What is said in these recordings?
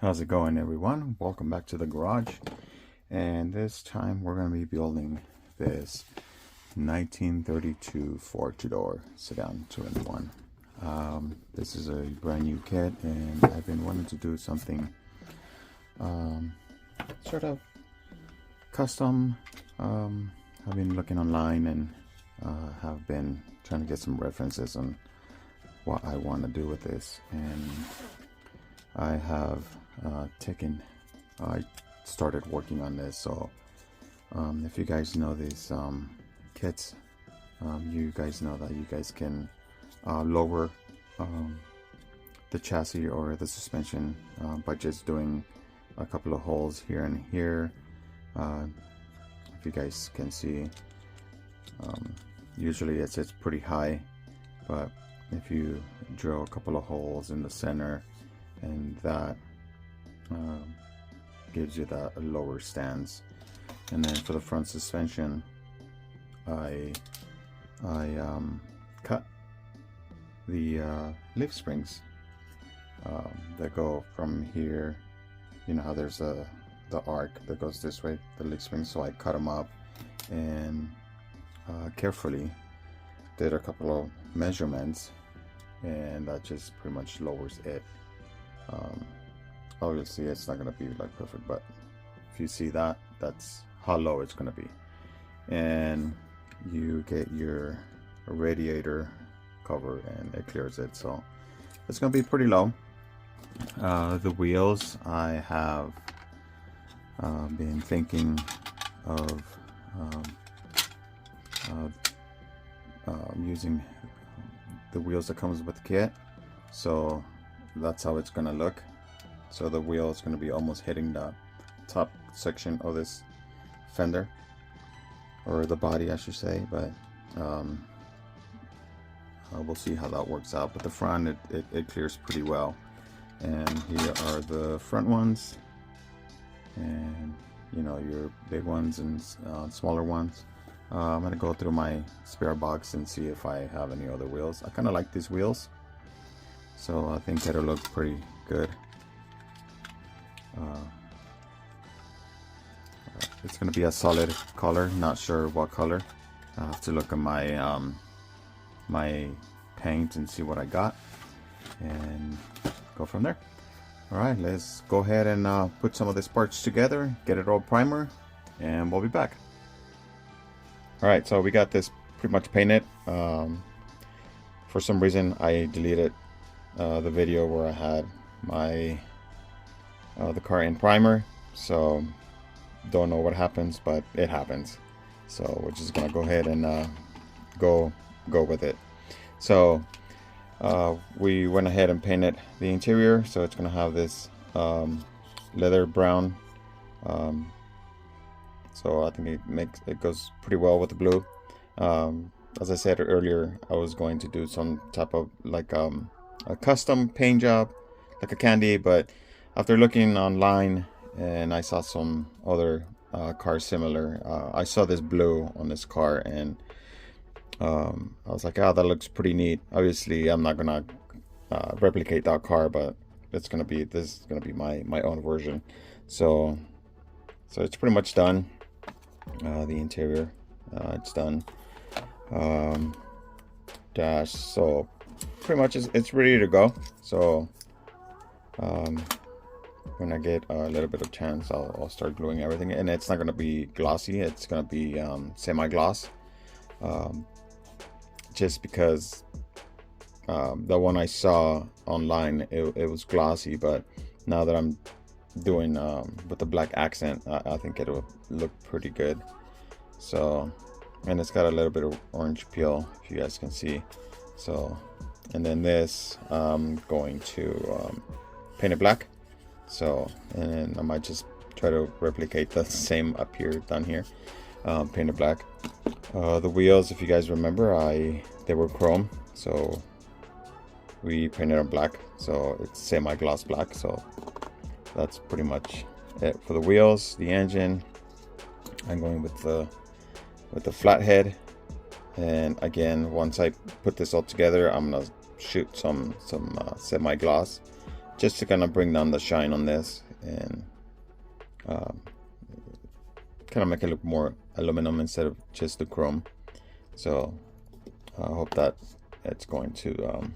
How's it going, everyone? Welcome back to the garage. And this time we're going to be building this 1932 Ford Tudor Sedan 2-in-1. This is a brand new kit, and I've been wanting to do something sort of custom. I've been looking online and have been trying to get some references on what I want to do with this, and I have I started working on this. So if you guys know these kits, you guys know that you guys can lower the chassis or the suspension by just doing a couple of holes here and here. If you guys can see, usually it's pretty high, but if you drill a couple of holes in the center, and that gives you that lower stance. And then for the front suspension, I cut the leaf springs that go from here. You know how there's the arc that goes this way, the leaf springs. So I cut them up and carefully did a couple of measurements, and that just pretty much lowers it. Obviously it's not going to be like perfect, but if you see that, that's how low it's going to be. And you get your radiator cover and it clears it, so it's going to be pretty low. The wheels, I have been thinking of using the wheels that comes with the kit, so that's how it's gonna look. So the wheel is gonna be almost hitting the top section of this fender, or the body I should say, but we'll see how that works out. But the front, it clears pretty well. And here are the front ones, and you know, your big ones and smaller ones. I'm gonna go through my spare box and see if I have any other wheels. I kind of like these wheels, so I think it'll look pretty good. It's gonna be a solid color, not sure what color. I have to look at my my paint and see what I got, and go from there. Alright, let's go ahead and put some of these parts together, get it all primer, and we'll be back. Alright, so we got this pretty much painted. For some reason I deleted the video where I had my the car in primer, so don't know what happens, but it happens. So we're just gonna go ahead and go with it. So we went ahead and painted the interior, so it's gonna have this leather brown. So I think it goes pretty well with the blue. As I said earlier, I was going to do some type of like a custom paint job, like a candy, but after looking online and I saw some other cars similar, I saw this blue on this car, and I was like, oh, that looks pretty neat. Obviously I'm not gonna replicate that car, but this is gonna be my own version. So it's pretty much done. The interior, it's done. Dash, so pretty much it's ready to go. So when I get a little bit of chance, I'll start gluing everything, and it's not going to be glossy, it's going to be semi-gloss, just because the one I saw online, it was glossy, but now that I'm doing with the black accent, I think it'll look pretty good. So, and it's got a little bit of orange peel, if you guys can see. So, and then this I'm going to paint it black. So, and then I might just try to replicate the same up here, down here, paint it black. The wheels, if you guys remember, they were chrome, so we painted them black, so it's semi-gloss black. So that's pretty much it for the wheels. The engine, I'm going with the Flathead, and again, once I put this all together, I'm gonna shoot some semi-gloss just to kind of bring down the shine on this and kind of make it look more aluminum instead of just the chrome. So I hope that it's going to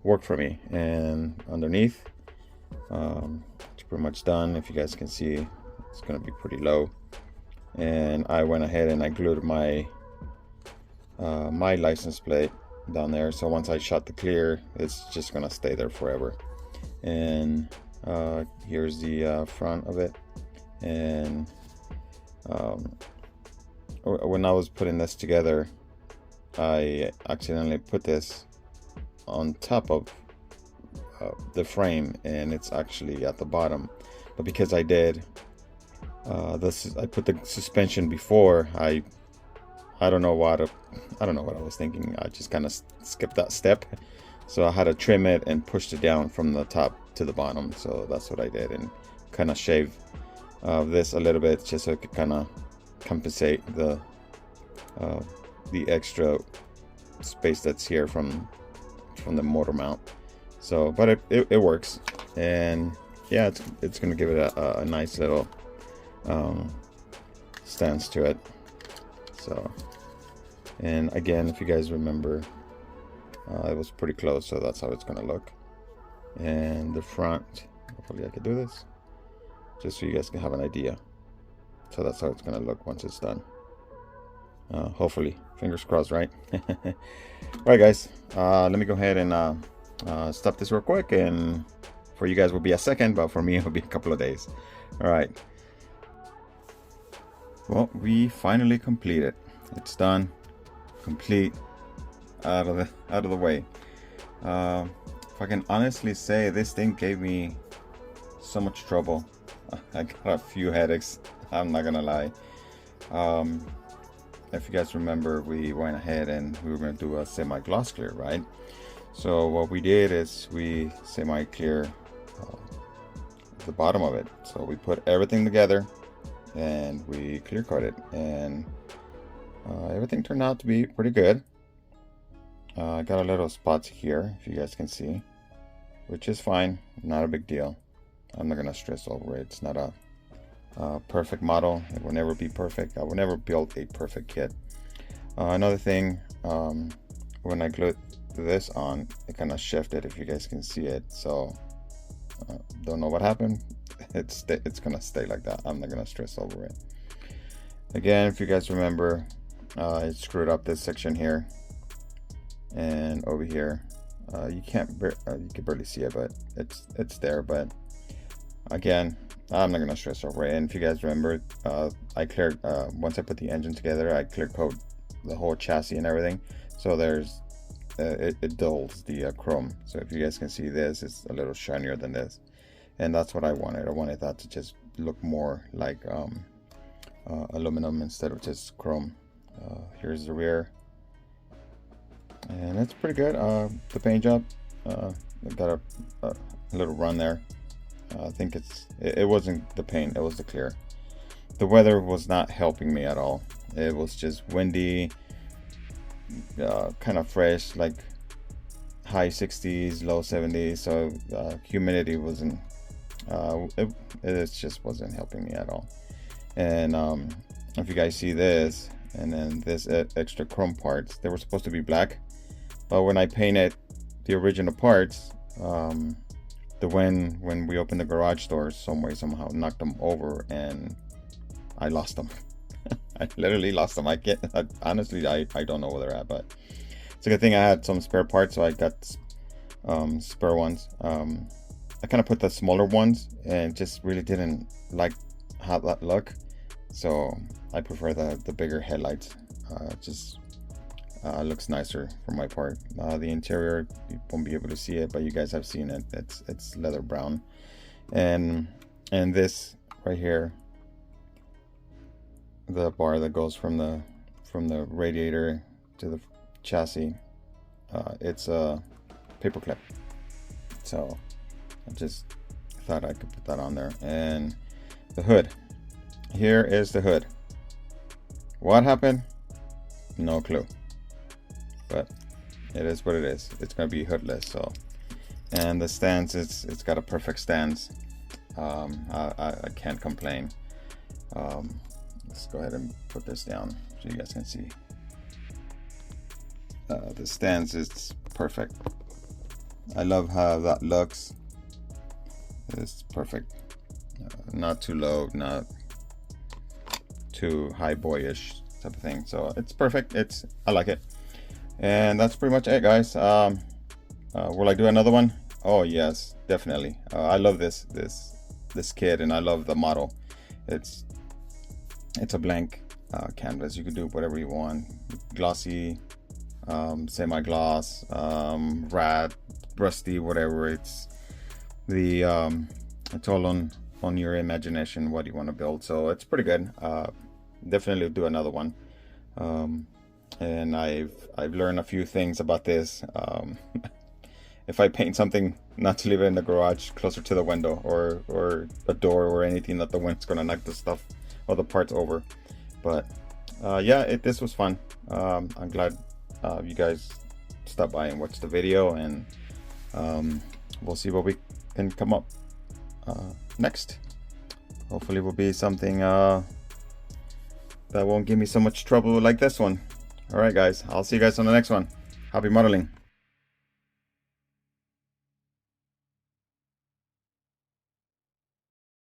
work for me. And underneath, it's pretty much done. If you guys can see, it's going to be pretty low. And I went ahead and I glued my my license plate down there, so once I shot the clear, it's just gonna stay there forever. And here's the front of it. And when I was putting this together, I accidentally put this on top of the frame, and it's actually at the bottom. But because I did I put the suspension before, I don't know what I was thinking. I just kind of skipped that step, so I had to trim it and pushed it down from the top to the bottom. So that's what I did, and kind of shave this a little bit just so it could kind of compensate the extra space that's here from the motor mount. So but it works, and yeah, it's gonna give it a nice little stance to it. So, and again, if you guys remember, it was pretty close, so that's how it's gonna look. And the front, hopefully I can do this just so you guys can have an idea. So that's how it's gonna look once it's done. Hopefully, fingers crossed, right? All right, guys, let me go ahead and stop this real quick, and for you guys will be a second, but for me it will be a couple of days. All right. Well, we finally completed. It's done, complete, out of the way. If I can honestly say, this thing gave me so much trouble. I got a few headaches, I'm not gonna lie. If you guys remember, we went ahead and we were gonna do a semi-gloss clear, right? So what we did is we semi-clear the bottom of it. So we put everything together and we clear coat it, and everything turned out to be pretty good. I got a little spots here, if you guys can see, which is fine, not a big deal. I'm not gonna stress over it. It's not a perfect model. It will never be perfect. I will never build a perfect kit. Another thing, when I glued this on, it kind of shifted, if you guys can see it. So don't know what happened. It's gonna stay like that. I'm not gonna stress over it. Again, if you guys remember, I screwed up this section here, and over here, you can barely see it, but it's there. But again, I'm not gonna stress over it. And if you guys remember, I cleared once I put the engine together, I clear coat the whole chassis and everything. So there's it dulls the chrome. So if you guys can see, this is a little shinier than this. And that's what I wanted. I wanted that to just look more like aluminum instead of just chrome. Here's the rear, and it's pretty good. The paint job, got a little run there. I think it wasn't the paint, it was the clear. The weather was not helping me at all. It was just windy, kind of fresh, like high 60s, low 70s. So humidity wasn't. It just wasn't helping me at all. And if you guys see this, and then this extra chrome parts, they were supposed to be black, but when I painted the original parts, the wind, when we opened the garage doors, somehow knocked them over, and I lost them. I literally lost them. Honestly, I don't know where they're at, but it's a good thing I had some spare parts, so I got spare ones. I kind of put the smaller ones and just really didn't like how that look, so I prefer the bigger headlights. Just looks nicer for my part. The interior, you won't be able to see it, but you guys have seen it. It's leather brown, and this right here, the bar that goes from the radiator to the chassis, it's a paper clip. So I just thought I could put that on there. And the hood, here is the hood. What happened? No clue, but it is what it is. It's gonna be hoodless. So And the stance, it's got a perfect stance. I can't complain. Let's go ahead and put this down so you guys can see. The stance is perfect. I love how that looks. It's perfect. Not too low, not too high boyish type of thing. So it's perfect. I like it. And that's pretty much it, guys. Will I do another one? Oh yes, definitely. I love this kit, and I love the model. It's a blank canvas. You can do whatever you want. Glossy, semi-gloss, rat, rusty, whatever. It's all on your imagination what you want to build. So it's pretty good. Definitely do another one. And I've learned a few things about this. If I paint something, not to leave it in the garage closer to the window or a door or anything that the wind's gonna knock the stuff or the parts over. But yeah, this was fun. I'm glad you guys stopped by and watched the video, and we'll see what we can come up next. Hopefully it will be something that won't give me so much trouble like this one. All right, guys, I'll see you guys on the next one. Happy modeling.